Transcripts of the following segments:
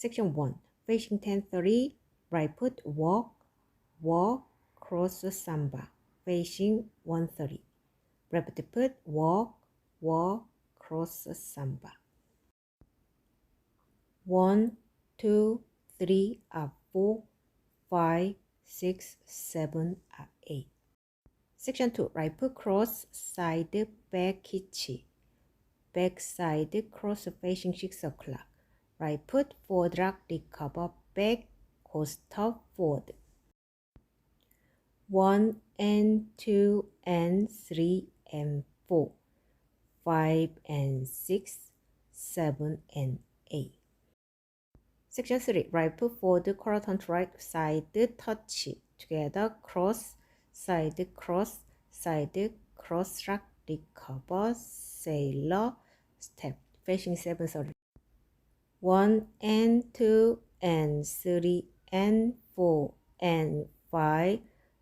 Section 1. Facing 10-30, right foot, walk, walk, cross samba. Facing 130. Left foot, walk, walk, cross samba. 1, 2, 3, 4, 5, 6, 7, 8. Section 2. Right foot cross, side, back hitch. Back side cross facing 6 o'clock. Right foot forward drag, recover, back, coaster, forward. 1 and 2 and 3 and 4, 5 and 6, 7 and 8. Section 3. Right foot forward, quarter turn to right, side touch, together, cross, side cross, drag, recover, sailor, step, facing 7-30. 1 and 2 and 3 and 4 and 5,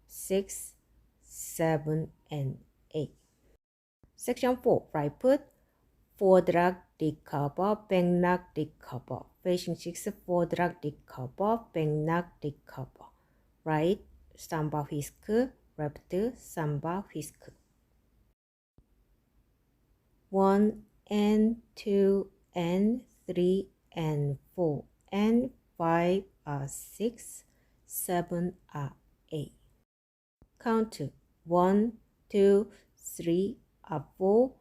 6, 7 and 8. Section 4. Right foot, forward drag, recover, back knock, recover. Facing 6, forward drag, recover, back knock, recover. Right, samba whisk, left, samba whisk. 1 and 2 and 3 and 4 and 5 are 6, 7 are 8. Count to 1, 2, 3 are 4,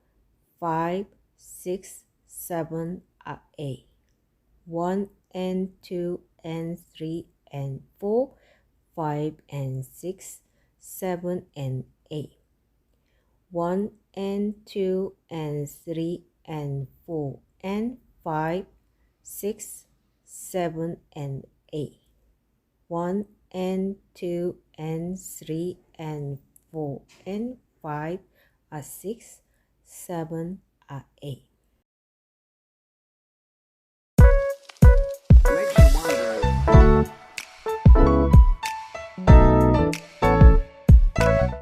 5, 6, 7 are 8. 1 and 2 and 3 and 4, 5 and 6, 7 and 8. 1 and 2 and 3 and 4 and 5, 6, 7 and 8. 1 and 2 and 3 and 4 and 5 are 6, 7 are 8.